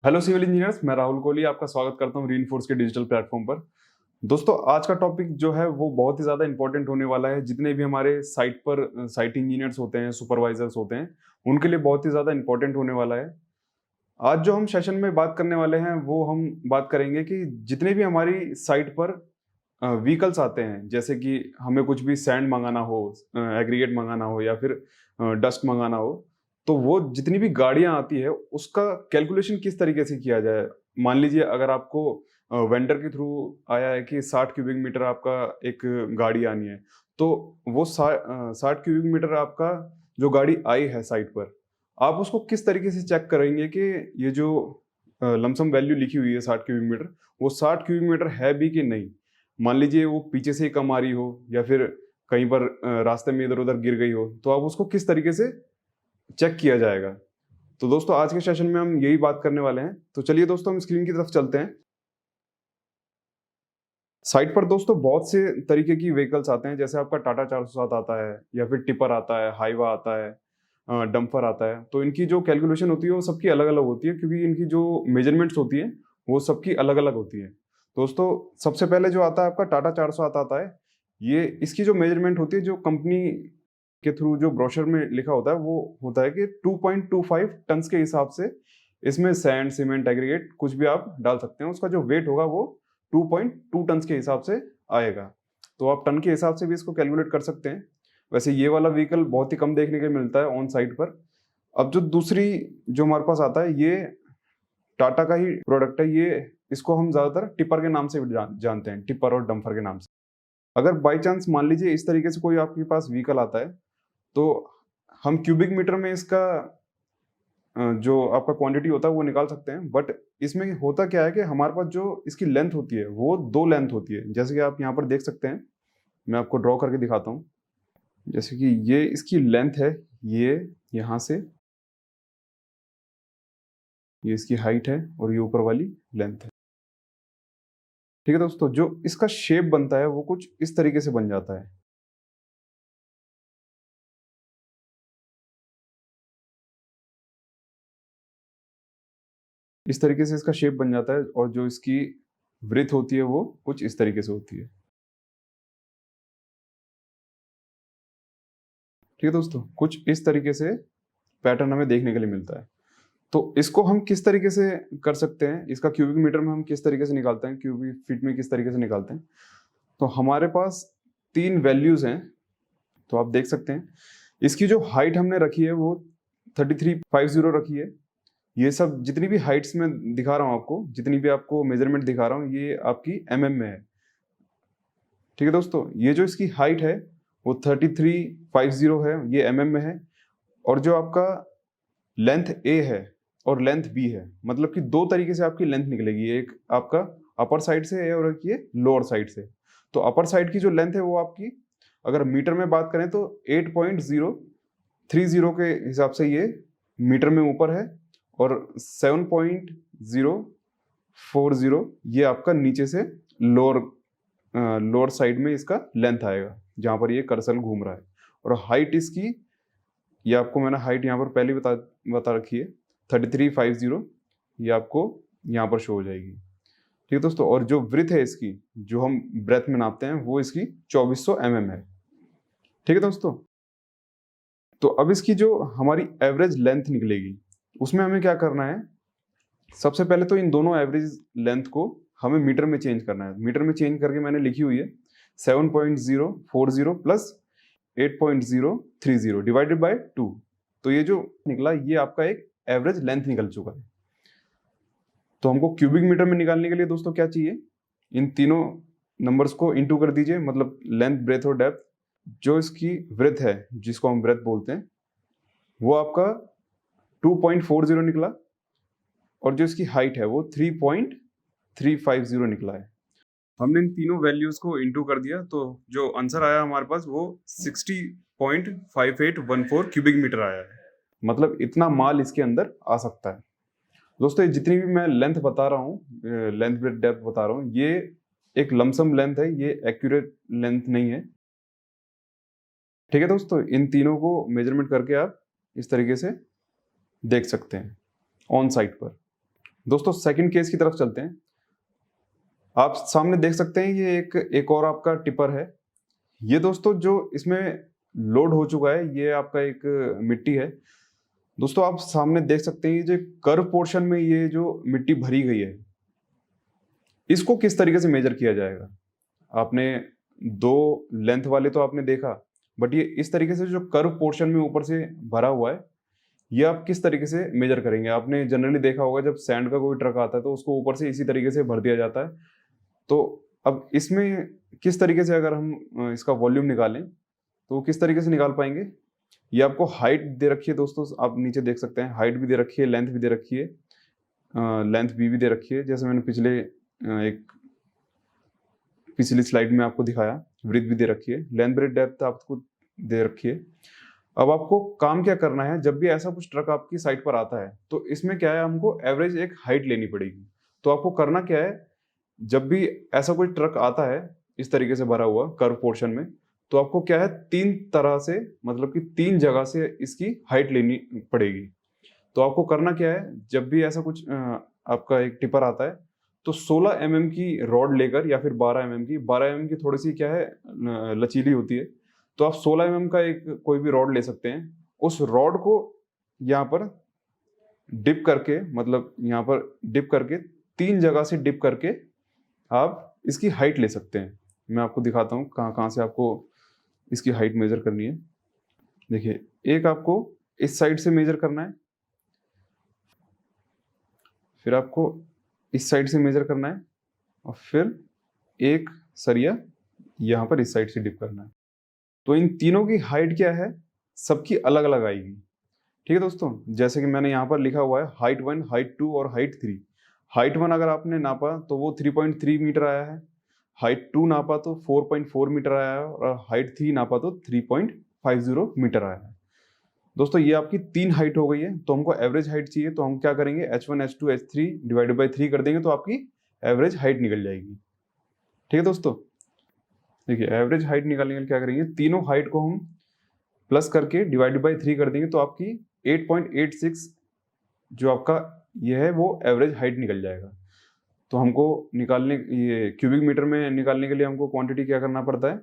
Hello civil engineers, मैं राहुल कोहली आपका स्वागत करता हूं रीइंफोर्स के डिजिटल प्लेटफॉर्म पर। दोस्तों, आज का टॉपिक जो है वो बहुत ही ज़्यादा इंपॉर्टेंट होने वाला है। जितने भी हमारे साइट पर साइट इंजीनियर्स होते हैं, सुपरवाइजर्स होते हैं, उनके लिए बहुत ही ज़्यादा इंपॉर्टेंट होने वाला है। आज जो हम सेशन में बात करने वाले हैं वो हम बात करेंगे कि जितने भी हमारी साइट पर व्हीकल्स आते हैं, जैसे कि हमें कुछ भी सैंड मंगाना हो, एग्रीगेट मंगाना हो या फिर डस्ट मंगाना हो, तो वो जितनी भी गाड़ियां आती है उसका कैलकुलेशन किस तरीके से किया जाए। मान लीजिए अगर आपको वेंडर के थ्रू आया है कि 60 क्यूबिक मीटर आपका एक गाड़ी आनी है, तो वो 60 क्यूबिक मीटर आपका जो गाड़ी आई है साइट पर, आप उसको किस तरीके से चेक करेंगे कि ये जो लमसम वैल्यू लिखी हुई है 60 क्यूबिक मीटर, वो 60 क्यूबिक मीटर है भी कि नहीं। मान लीजिए वो पीछे से ही कम आ रही हो या फिर कहीं पर रास्ते में इधर उधर गिर गई हो, तो आप उसको किस तरीके से चेक किया जाएगा। तो दोस्तों, आज के सेशन में हम यही बात करने वाले हैं। तो चलिए दोस्तों, हम स्क्रीन की तरफ चलते हैं। साइट पर दोस्तों बहुत से तरीके की व्हीकल्स आते हैं, जैसे आपका टाटा 407 आता है या फिर टिपर आता है, हाईवा आता है, डंपर आता है। तो इनकी जो कैलकुलेशन होती है वो सबकी अलग अलग होती है, क्योंकि इनकी जो मेजरमेंट्स होती है वो सबकी अलग अलग होती है। दोस्तों, सबसे पहले जो आता है आपका टाटा 407 आता है। ये इसकी जो मेजरमेंट होती है, जो कंपनी के थ्रू जो ब्रोशर में लिखा होता है, वो होता है कि 2.25 टन के हिसाब से इसमें सैंड, सीमेंट, एग्रीगेट कुछ भी आप डाल सकते हैं। उसका जो वेट होगा वो 2.2 टन के हिसाब से आएगा। तो आप टन के हिसाब से भी इसको कैलकुलेट कर सकते हैं। वैसे ये वाला व्हीकल बहुत ही कम देखने को मिलता है ऑन साइट पर। अब जो दूसरी जो हमारे पास आता है, ये टाटा का ही प्रोडक्ट है। ये इसको हम ज्यादातर टिपर के नाम से भी जानते हैं, टिपर और डंपर के नाम से। अगर बाई चांस मान लीजिए इस तरीके से कोई आपके पास व्हीकल आता है, तो हम क्यूबिक मीटर में इसका जो आपका क्वांटिटी होता है वो निकाल सकते हैं। बट इसमें होता क्या है कि हमारे पास जो इसकी लेंथ होती है वो दो लेंथ होती है, जैसे कि आप यहाँ पर देख सकते हैं। मैं आपको ड्रॉ करके दिखाता हूँ। जैसे कि ये इसकी लेंथ है, ये यहाँ से, ये इसकी हाइट है और ये ऊपर वाली लेंथ है। ठीक है दोस्तों, जो इसका शेप बनता है वो कुछ इस तरीके से बन जाता है। इस तरीके से इसका शेप बन जाता है और जो इसकी ब्रेथ होती है वो कुछ इस तरीके से होती है। ठीक है दोस्तों, कुछ इस तरीके से पैटर्न हमें देखने के लिए मिलता है। तो इसको हम किस तरीके से कर सकते हैं, इसका क्यूबिक मीटर में हम किस तरीके से निकालते हैं, क्यूबिक फीट में किस तरीके से निकालते हैं। तो हमारे पास तीन वैल्यूज हैं। तो आप देख सकते हैं इसकी जो हाइट हमने रखी है वो 3350 रखी है। ये सब जितनी भी हाइट्स में दिखा रहा हूँ आपको, जितनी भी आपको मेजरमेंट दिखा रहा हूँ, ये आपकी में है। ठीक है दोस्तों, ये जो इसकी हाइट है वो 3350 है, ये में है। और जो आपका लेंथ ए है और लेंथ बी है, मतलब कि दो तरीके से आपकी लेंथ निकलेगी। एक आपका अपर साइड से है और एक ये लोअर साइड से। तो अपर साइड की जो लेंथ है वो आपकी, अगर मीटर में बात करें तो 8.030 के हिसाब से ये मीटर में ऊपर है, और 7.040 ये आपका नीचे से लोअर लोअर साइड में इसका लेंथ आएगा, जहां पर ये कर्सर घूम रहा है। और हाइट इसकी, ये आपको मैंने हाइट यहाँ पर पहले बता रखी है, 3350। ये आपको यहाँ पर शो हो जाएगी। ठीक है दोस्तों, और जो ब्रेथ है इसकी, जो हम ब्रेथ में नापते हैं, वो इसकी 2400 है। ठीक है दोस्तों, तो अब इसकी जो हमारी एवरेज लेंथ निकलेगी, उसमें हमें क्या करना है। सबसे पहले तो इन दोनों एवरेज लेंथ को हमें मीटर में चेंज करना है। मीटर में चेंज करके मैंने लिखी हुई है 7.040 प्लस 8.030 डिवाइडेड बाय 2। तो ये जो निकला, ये आपका एक एवरेज लेंथ निकल चुका है। तो हमको क्यूबिक मीटर में निकालने के लिए दोस्तों क्या चाहिए, इन तीनों नंबर्स को इंटू कर दीजिए, मतलब लेंथ, ब्रेथ और डेप्थ। जो इसकी ब्रेथ है, जिसको हम ब्रेथ बोलते हैं, वो आपका 2.40 निकला, और जो इसकी हाइट है वो 3.350 निकला है। हमने इन तीनों वैल्यूज को इंटू कर दिया, तो जो आंसर आया हमारे पास वो 60.5814 क्यूबिक मीटर आया है। मतलब इतना माल इसके अंदर आ सकता है। दोस्तों, ये जितनी भी मैं लेंथ बता रहा हूँ, लेंथ ब्रेथ डेप्थ बता रहा हूँ, ये एक लमसम लेंथ है, ये एक्यूरेट लेंथ नहीं है। ठीक है दोस्तों, इन तीनों को मेजरमेंट करके आप इस तरीके से देख सकते हैं ऑन साइट पर। दोस्तों सेकंड केस की तरफ चलते हैं। आप सामने देख सकते हैं ये एक और आपका टिपर है। ये दोस्तों जो इसमें लोड हो चुका है, ये आपका एक मिट्टी है। दोस्तों आप सामने देख सकते हैं ये जो कर्व पोर्शन में ये जो मिट्टी भरी गई है, इसको किस तरीके से मेजर किया जाएगा। आपने दो लेंथ वाले तो आपने देखा, बट ये इस तरीके से जो कर्व पोर्शन में ऊपर से भरा हुआ है, ये आप किस तरीके से मेजर करेंगे। आपने जनरली देखा होगा जब सैंड का कोई ट्रक आता है तो उसको ऊपर से इसी तरीके से भर दिया जाता है। तो अब इसमें किस तरीके से अगर हम इसका वॉल्यूम निकालें तो किस तरीके से निकाल पाएंगे। ये आपको हाइट दे रखी है दोस्तों, आप नीचे देख सकते हैं हाइट भी दे रखी है, लेंथ भी दे रखी है, लेंथ भी दे रखी है, जैसे मैंने पिछली स्लाइड में आपको दिखाया। ब्रीथ भी दे रखी है, लेंथ ब्रेथ डेप्थ आपको दे रखी है। अब आपको काम क्या करना है, जब भी ऐसा कुछ ट्रक आपकी साइट पर आता है तो इसमें क्या है, हमको एवरेज एक हाइट लेनी पड़ेगी। तो आपको करना क्या है, जब भी ऐसा कोई ट्रक आता है इस तरीके से भरा हुआ कर्व पोर्शन में, तो आपको क्या है, तीन तरह से मतलब कि तीन जगह से इसकी हाइट लेनी पड़ेगी। तो आपको करना क्या है, जब भी ऐसा कुछ आपका एक टिपर आता है तो 16 mm की रॉड लेकर, या फिर 12 mm की थोड़ी सी क्या है लचीली होती है, तो आप 16 mm का एक कोई भी रॉड ले सकते हैं। उस रॉड को यहाँ पर डिप करके, मतलब यहाँ पर डिप करके, तीन जगह से डिप करके आप इसकी हाइट ले सकते हैं। मैं आपको दिखाता हूँ कहाँ कहाँ से आपको इसकी हाइट मेजर करनी है। देखिए, एक आपको इस साइड से मेजर करना है, फिर आपको इस साइड से मेजर करना है, और फिर एक सरिया यहाँ पर इस साइड से डिप करना है। तो इन तीनों की हाइट क्या है, सबकी अलग अलग आएगी। ठीक है दोस्तों, जैसे कि मैंने यहाँ पर लिखा हुआ है हाइट 1, हाइट 2 और हाइट 3। हाइट 1 अगर आपने नापा तो वो 3.3 मीटर आया है, हाइट 2 नापा तो 4.4 मीटर आया है, और हाइट 3 नापा तो 3.50 मीटर आया है। दोस्तों ये आपकी तीन हाइट हो गई है। तो हमको एवरेज हाइट चाहिए, तो हम क्या करेंगे, H1 H2 H3 divided by 3 कर देंगे तो आपकी एवरेज हाइट निकल जाएगी। ठीक है दोस्तों, देखिए एवरेज हाइट निकालने के लिए क्या करेंगे, तीनों हाइट को हम प्लस करके डिवाइडेड बाई 3 कर देंगे तो आपकी 8.86 जो आपका ये है वो एवरेज हाइट निकल जाएगा। तो हमको निकालने, ये क्यूबिक मीटर में निकालने के लिए हमको क्वांटिटी क्या करना पड़ता है,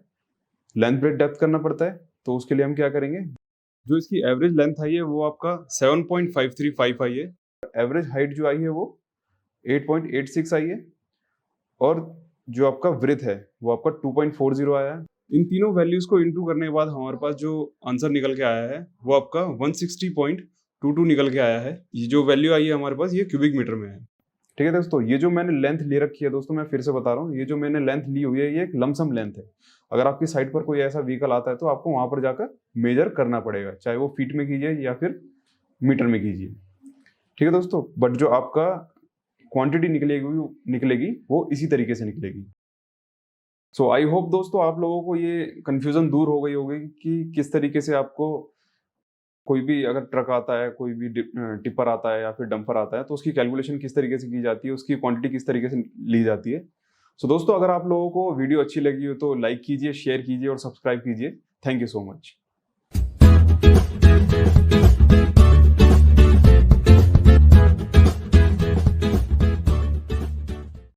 लेंथ ब्रेथ डेप्थ करना पड़ता है। तो उसके लिए हम क्या करेंगे, जो इसकी एवरेज लेंथ आई है वो आपका 7.535 आई है, एवरेज हाइट जो आई है वो 8.86 आई है, और जो आपका ब्रेथ है वो आपका 2.40 आया है। इन तीनों वैल्यूज को इनटू करने के बाद हमारे पास जो आंसर निकल के आया है वो आपका 160.22 निकल के आया है। ये जो वैल्यू आई है हमारे पास ये क्यूबिक मीटर में है। ठीक है दोस्तों, ये जो मैंने लेंथ ले रखी है दोस्तों, मैं फिर से बता रहा हूँ, ये जो मैंने लेंथ ली हुई है ये एक लमसम लेंथ है। अगर आपकी साइट पर कोई ऐसा व्हीकल आता है तो आपको वहां पर जाकर मेजर करना पड़ेगा, चाहे वो फीट में कीजिए या फिर मीटर में कीजिए। ठीक है दोस्तों, बट जो आपका क्वांटिटी निकलेगी वो इसी तरीके से निकलेगी। सो आई होप दोस्तों आप लोगों को ये कंफ्यूजन दूर हो गई होगी कि किस तरीके से आपको कोई भी अगर ट्रक आता है, कोई भी टिपर आता है या फिर डंपर आता है तो उसकी कैलकुलेशन किस तरीके से की जाती है, उसकी क्वांटिटी किस तरीके से ली जाती है। सो दोस्तों अगर आप लोगों को वीडियो अच्छी लगी हो तो लाइक कीजिए, शेयर कीजिए और सब्सक्राइब कीजिए। Thank you so much.